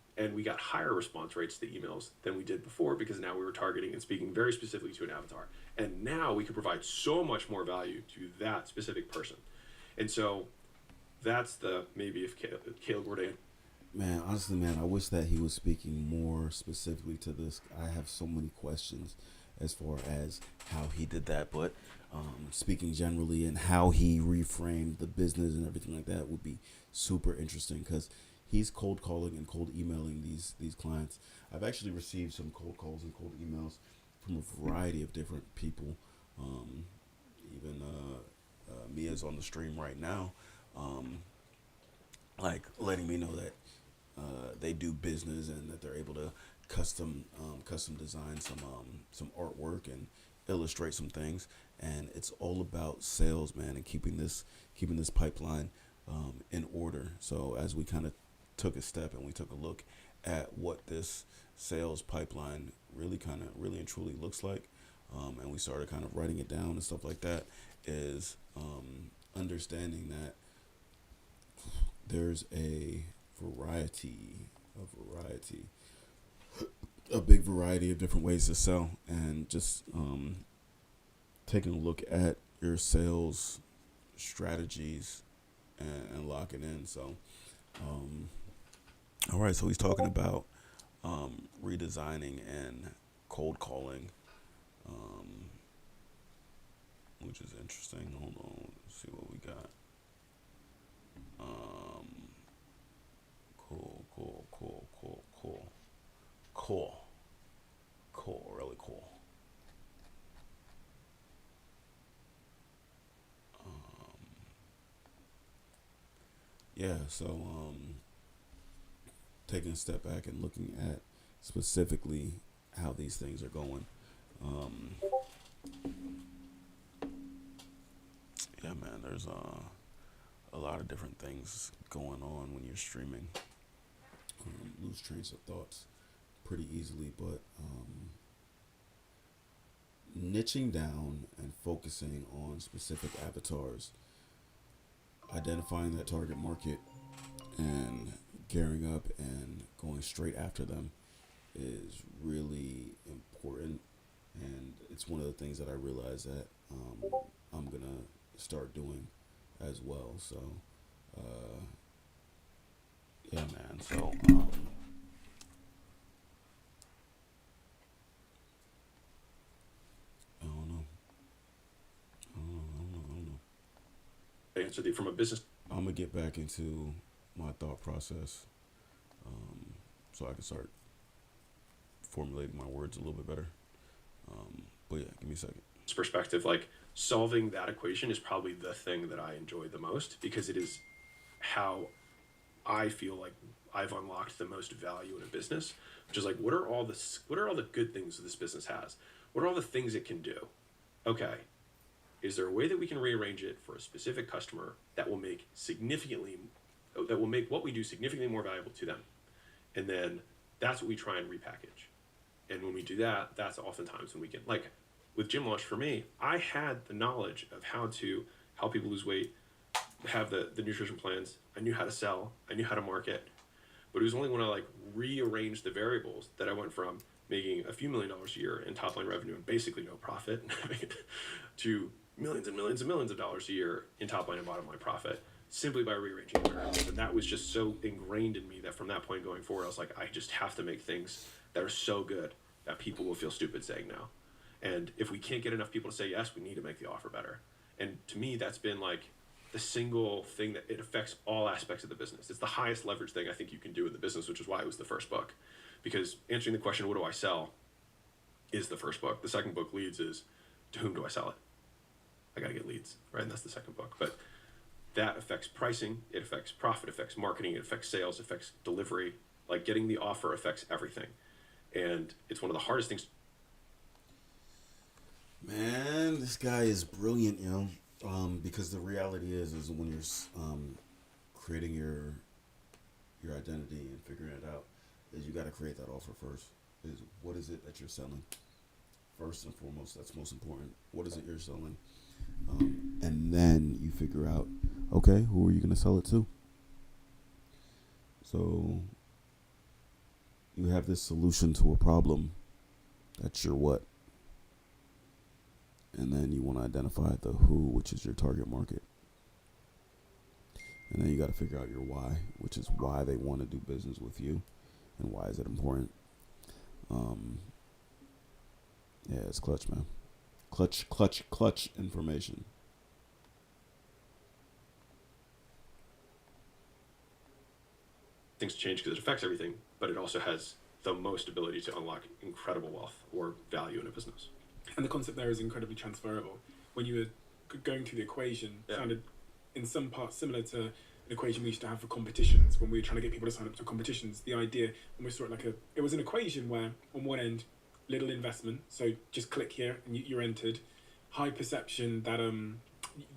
got higher response rates to the emails than we did before because now we were targeting and speaking very specifically to an avatar. And now we could provide so much more value to that specific person. And so that's the maybe if Caleb were to... Man, honestly, man, I wish that he was speaking more specifically to this. I have so many questions as far as how he did that, but speaking generally and how he reframed the business and everything like that would be super interesting because he's cold calling and cold emailing these clients. I've actually received some cold calls and cold emails from a variety of different people. Even Mia's on the stream right now, like letting me know that they do business and that they're able to custom design some artwork and illustrate some things, and it's all about sales, man, and keeping this pipeline in order. So as we kind of took a step and we took a look at what this sales pipeline really and truly looks like, and we started kind of writing it down and stuff like that, is understanding that there's a big variety of different ways to sell, and just taking a look at your sales strategies and locking in. So, all right, so he's talking about redesigning and cold calling, which is interesting. Hold on, let's see what we got. Cool, really cool. Yeah, so taking a step back and looking at specifically how these things are going. Yeah, man, there's a lot of different things going on when you're streaming. Lose trains of thoughts pretty easily, but niching down and focusing on specific avatars, identifying that target market and gearing up and going straight after them is really important, and it's one of the things that I realize that I'm gonna start doing as well. So yeah, man, so I don't know. Answer from a business. I'm gonna get back into my thought process, so I can start formulating my words a little bit better. But yeah, give me a second. Perspective, like solving that equation is probably the thing that I enjoy the most, because it is how I feel like I've unlocked the most value in a business, which is like, what are all the good things that this business has? What are all the things it can do? Okay, is there a way that we can rearrange it for a specific customer that will make what we do significantly more valuable to them? And then that's what we try and repackage. And when we do that, that's oftentimes when we get, like with Gym Launch, for me, I had the knowledge of how to help people lose weight, have the nutrition plans. I knew how to sell, I knew how to market, but it was only when I like rearranged the variables that I went from making a few $1 million a year in top line revenue and basically no profit to millions and millions and millions of dollars a year in top line and bottom line profit, simply by rearranging the variables. And that was just so ingrained in me that from that point going forward, I was like, I just have to make things that are so good that people will feel stupid saying no. And if we can't get enough people to say yes, we need to make the offer better. And to me, that's been like the single thing that it affects all aspects of the business. It's the highest leverage thing I think you can do in the business, which is why it was the first book. Because answering the question, what do I sell, is the first book. The second book, Leads, is to whom do I sell it? I got to get leads, right? And that's the second book. But that affects pricing, it affects profit, it affects marketing, it affects sales, it affects delivery. Like getting the offer affects everything. And it's one of the hardest things. Man, this guy is brilliant, because the reality is when you're creating your identity and figuring it out, is you got to create that offer first. Is what is it that you're selling? First and foremost, that's most important. What is it you're selling? And then you figure out, okay, who are you going to sell it to? So you have this solution to a problem. That's your what. And then you want to identify the who, which is your target market. And then you got to figure out your why, which is why they want to do business with you and why is it important. Yeah, it's clutch, man. Clutch information. Things change because it affects everything, but it also has the most ability to unlock incredible wealth or value in a business. And the concept there is incredibly transferable. When you were going through the equation, it sounded in some parts similar to an equation we used to have for competitions when we were trying to get people to sign up to competitions. The idea, almost sort of like it was an equation where on one end, little investment, so just click here and you're entered. High perception that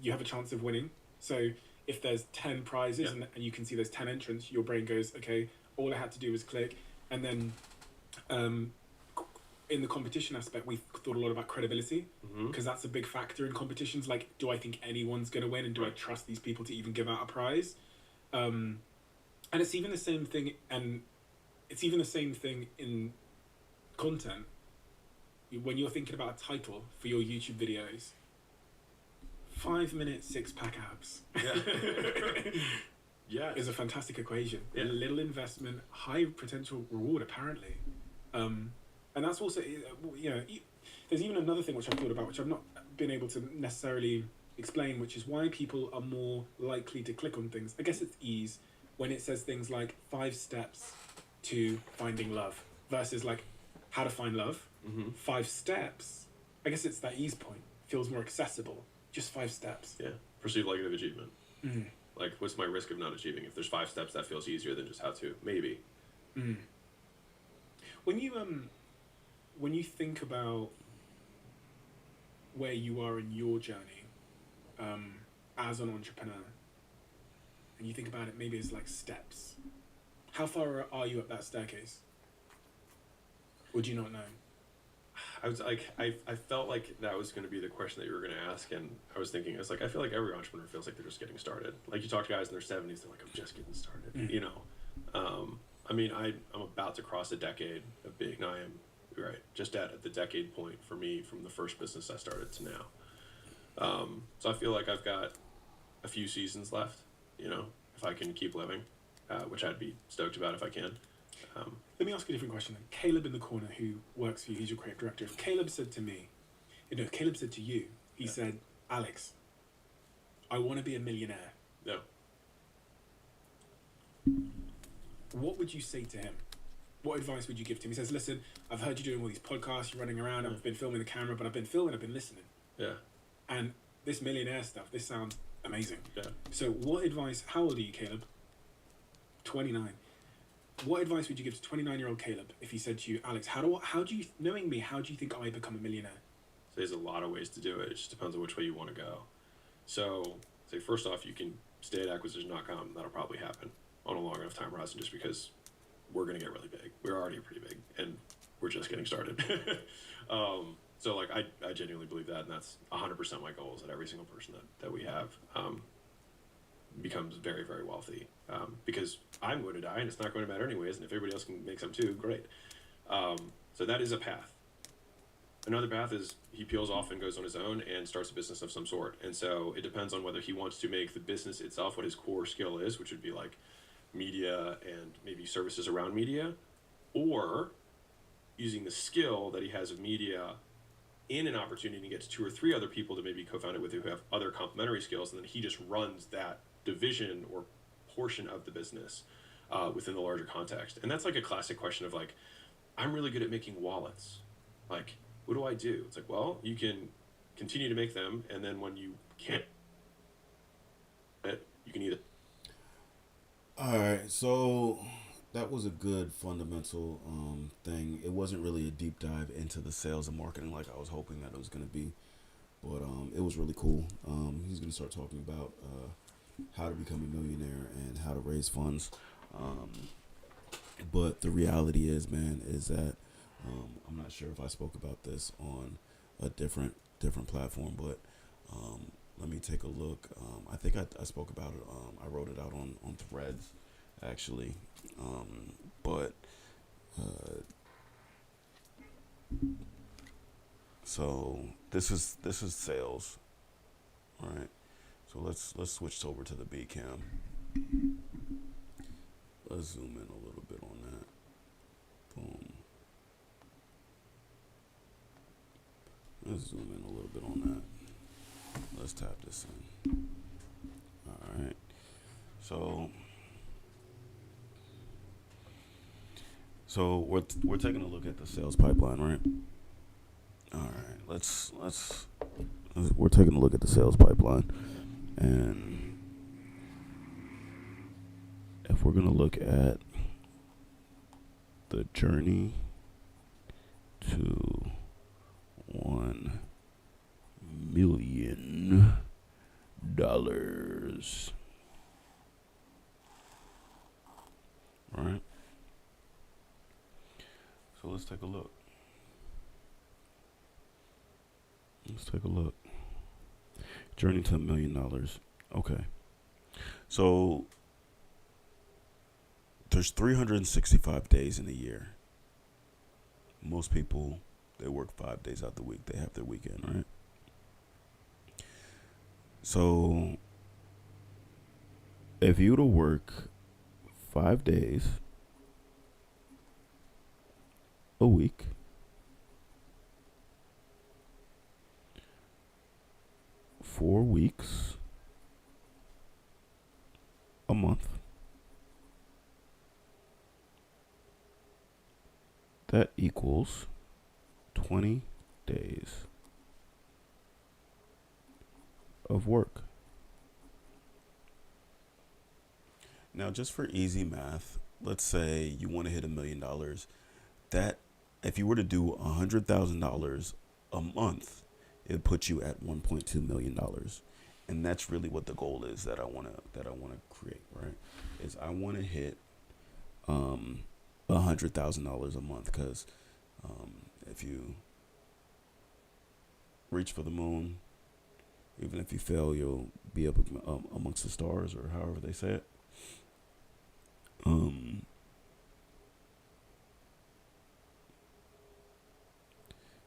you have a chance of winning. So if there's 10 prizes and you can see there's 10 entrants, your brain goes, okay, all I had to do was click. And then in the competition aspect, we thought a lot about credibility, because that's a big factor in competitions. Like, do I think anyone's going to win, and do I trust these people to even give out a prize? And it's even the same thing, in content. When you're thinking about a title for your YouTube videos, 5-minute 6-pack abs. Yeah. Is a fantastic equation. Yeah. Little investment, high potential reward, apparently. And that's also, there's even another thing which I've thought about, which I've not been able to necessarily explain, which is why people are more likely to click on things. I guess it's ease, when it says things like 5 steps to finding love versus like how to find love. 5 steps. I guess it's that ease point. Feels more accessible. Just 5 steps. Yeah. Perceived likelihood of achievement. Like, what's my risk of not achieving? If there's 5 steps, that feels easier than just how to. Maybe. When you think about where you are in your journey as an entrepreneur, and you think about it maybe as like steps, how far are you up that staircase? Would you not know? I was like, I felt like that was going to be the question that you were going to ask, and I was thinking, I feel like every entrepreneur feels like they're just getting started. Like, you talk to guys in their 70s, they're like, I'm just getting started, you know? I mean, I'm about to cross a decade of being, I am, just at the decade point for me from the first business I started to now. So I feel like I've got a few seasons left, you know, if I can keep living, which I'd be stoked about if I can. Let me ask you a different question then. Caleb in the corner, who works for you, he's your creative director. If Caleb said to me, Caleb said to you, he said, Alex, I want to be a millionaire. Yeah. What would you say to him? What advice would you give to him? He says, listen, I've heard you doing all these podcasts, you're running around, I've been filming the camera, but I've been filming, I've been listening. Yeah. And this millionaire stuff, this sounds amazing. Yeah. So what advice, how old are you, Caleb? 29. What advice would you give to 29-year-old Caleb if he said to you, Alex, how do you, knowing me, how do you think I become a millionaire? So there's a lot of ways to do it. It just depends on which way you want to go. So, first off, you can stay at acquisition.com. That'll probably happen on a long enough time horizon, just because we're going to get really big. We're already pretty big, and we're just getting started. So, like, I genuinely believe that, and that's 100% my goal, is that every single person that we have becomes very, very wealthy, because I'm going to die, and it's not going to matter anyways, and if everybody else can make some too, great. So that is a path. Another path is he peels off and goes on his own and starts a business of some sort. And so it depends on whether he wants to make the business itself what his core skill is, which would be like media and maybe services around media, or using the skill that he has of media in an opportunity to get 2 or 3 other people to maybe co-found it with who have other complementary skills, and then he just runs that division or portion of the business within the larger context. And that's like a classic question of like, I'm really good at making wallets. Like, what do I do? It's like, well, you can continue to make them, and then when you can't, you can either. All right, so that was a good fundamental thing. It wasn't really a deep dive into the sales and marketing like I was hoping that it was going to be, but it was really cool. He's going to start talking about how to become a millionaire and how to raise funds. But the reality is, man, is that I'm not sure if I spoke about this on a different platform, but let me take a look. I think I spoke about it. I wrote it out on Threads, actually. So this is sales, all right? So let's switch over to the B cam. Let's zoom in a little bit on that. Boom. Let's zoom in a little bit on that. Let's tap this in. All right. So we're taking a look at the sales pipeline, right? All right. We're taking a look at the sales pipeline, and if we're gonna look at the journey to $1 million, right? let's take a look. Let's take a look. Journey to $1 million. Okay. So there's 365 days in a year. Most people, they work 5 days out the week. They have their weekend, right? So if you were to work 5 days a week, four weeks a month, that equals 20 days of work. Now, just for easy math, let's say you want to hit $1 million. That, if you were to do $100,000 a month, it puts you at $1.2 million. And that's really what the goal is that I want to create, right? Is I want to hit $100,000 a month, because if you reach for the moon, even if you fail, you'll be up amongst the stars, or however they say it.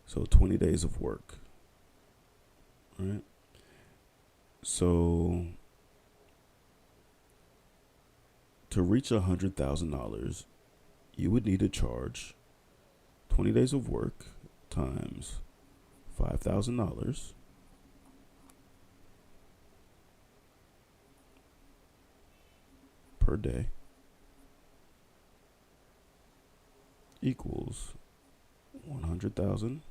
So 20 days of work, right? So to reach $100,000, you would need to charge 20 days of work times $5,000 per day equals 100,000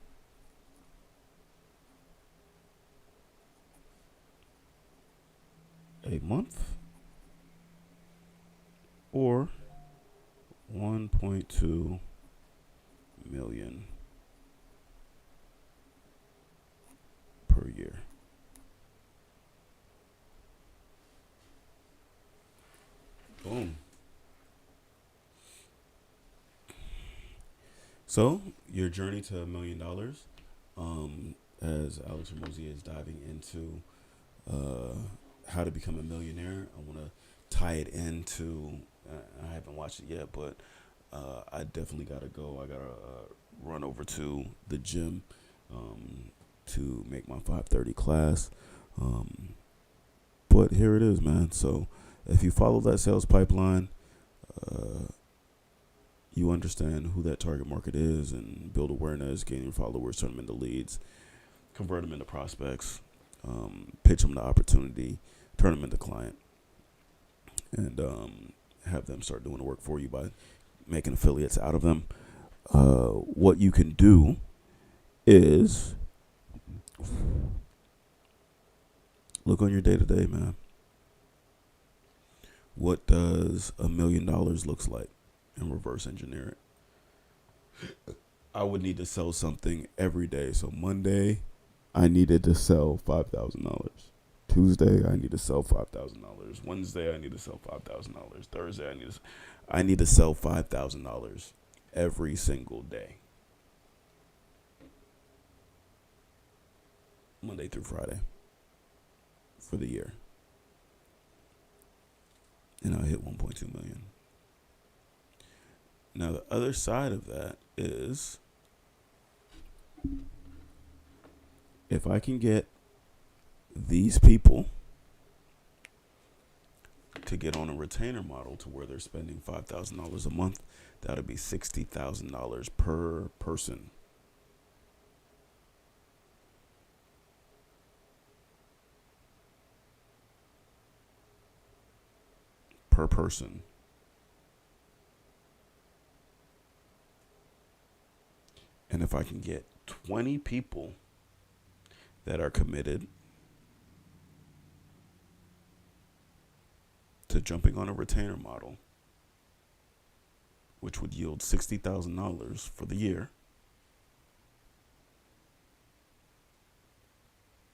a month, or 1.2 million per year. Boom. So your journey to $1 million, as Alex Ramosi is diving into how to become a millionaire, I want to tie it into, I haven't watched it yet, but I definitely got to go. I got to run over to the gym to make my 5:30 class. But here it is, man. So if you follow that sales pipeline, you understand who that target market is, and build awareness, gaining followers, turn them into leads, convert them into prospects, pitch them the opportunity, turn them into client, and have them start doing the work for you by making affiliates out of them. What you can do is look on your day-to-day, man. What does $1 million looks like, and reverse engineer it. I would need to sell something every day. So Monday, I needed to sell $5,000. Tuesday, I need to sell $5,000. Wednesday, I need to sell $5,000. Thursday, I need to sell $5,000 every single day. Monday through Friday for the year. And I hit 1.2 million. Now, the other side of that is, if I can get these people to get on a retainer model to where they're spending $5,000 a month, that would be $60,000 per person. Per person. And if I can get 20 people that are committed to jumping on a retainer model, which would yield $60,000 for the year,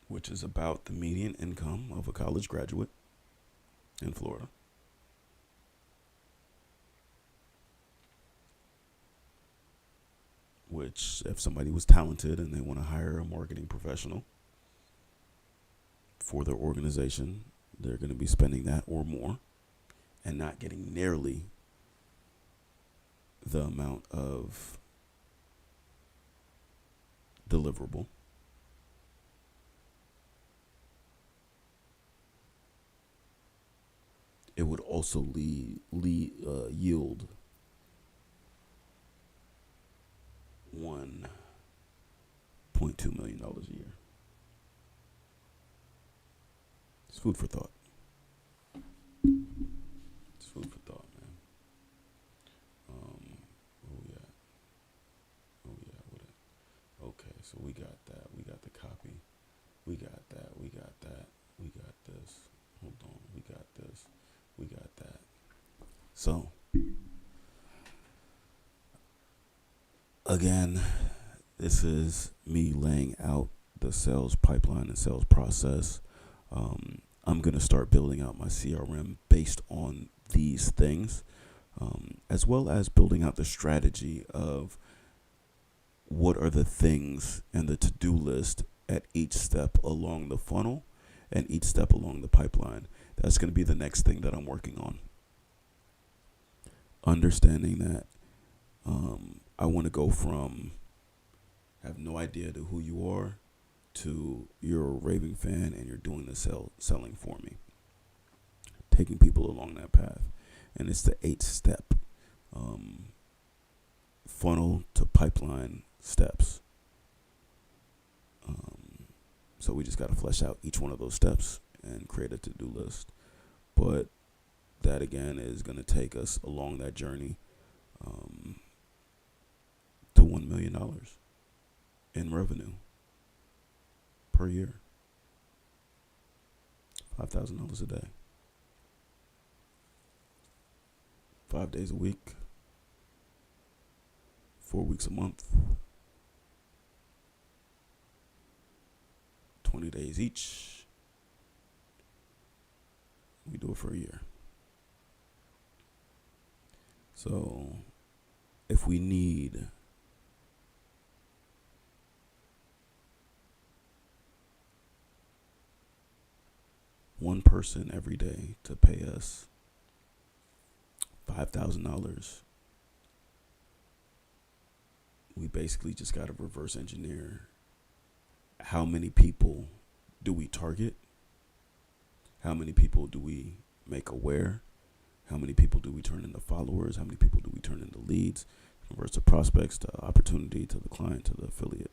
which is about the median income of a college graduate in Florida. which if somebody was talented and they want to hire a marketing professional for their organization, they're going to be spending that or more and not getting nearly the amount of deliverable. It would also yield $1.2 million a year. It's food for thought. It's food for thought, man. Oh yeah. What? Okay, so we got that. We got the copy. We got that. We got that. We got this. Hold on. We got this. We got that. So, again, this is me laying out the sales pipeline and sales process. I'm going to start building out my CRM based on these things, as well as building out the strategy of what are the things and the to-do list at each step along the funnel and each step along the pipeline. That's going to be the next thing that I'm working on. Understanding that I want to go from have no idea to who you are to you're a raving fan and you're doing the selling for me. Taking people along that path. And it's the 8-step funnel to pipeline steps. So we just got to flesh out each one of those steps and create a to-do list. But that, again, is going to take us along that journey to $1 million in revenue per year. $5,000 a day. 5 days a week. 4 weeks a month. 20 days each. We do it for a year. So, if we need one person every day to pay us $5,000, we basically just got to reverse engineer how many people do we target, how many people do we make aware, how many people do we turn into followers, how many people do we turn into leads, converts to prospects, to opportunity, to the client, to the affiliate.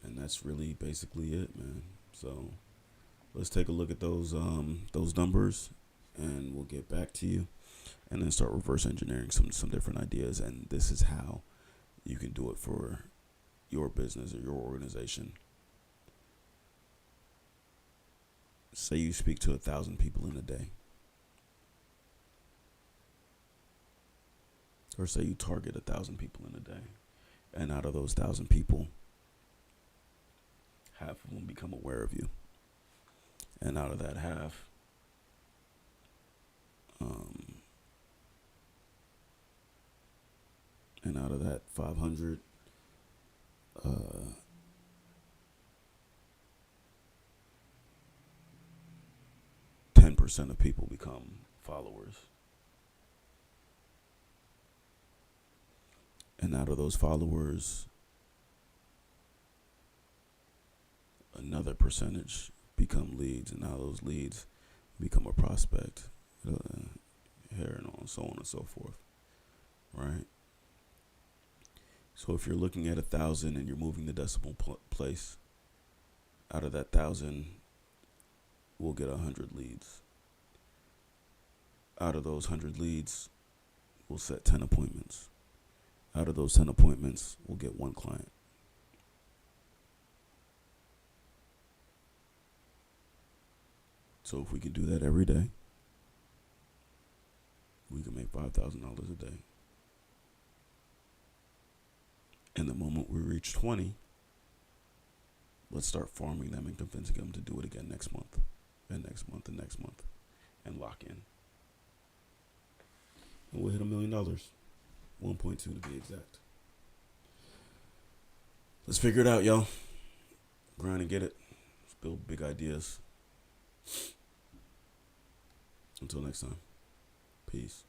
And that's really basically it, man. So let's take a look at those numbers, and we'll get back to you, and then start reverse engineering some different ideas. And this is how you can do it for your business or your organization. Say you speak to 1,000 people in a day, or say you target 1,000 people in a day, and out of those 1,000 people, half of them become aware of you, and out of that half, and out of that 500, 10% of people become followers. And out of those followers, another percentage become leads, and now those leads become a prospect, here and on, so on and so forth, right? So if you're looking at 1,000 and you're moving the decimal place, out of that 1,000, we'll get 100 leads. Out of those 100 leads, we'll set 10 appointments. Out of those 10 appointments, we'll get one client. So if we can do that every day, we can make $5,000 a day. And the moment we reach 20, let's start farming them and convincing them to do it again next month and next month and next month, and lock in. And we'll hit $1 million, 1.2 to be exact. Let's figure it out, y'all. Grind and get it. Let's build big ideas. Until next time, peace.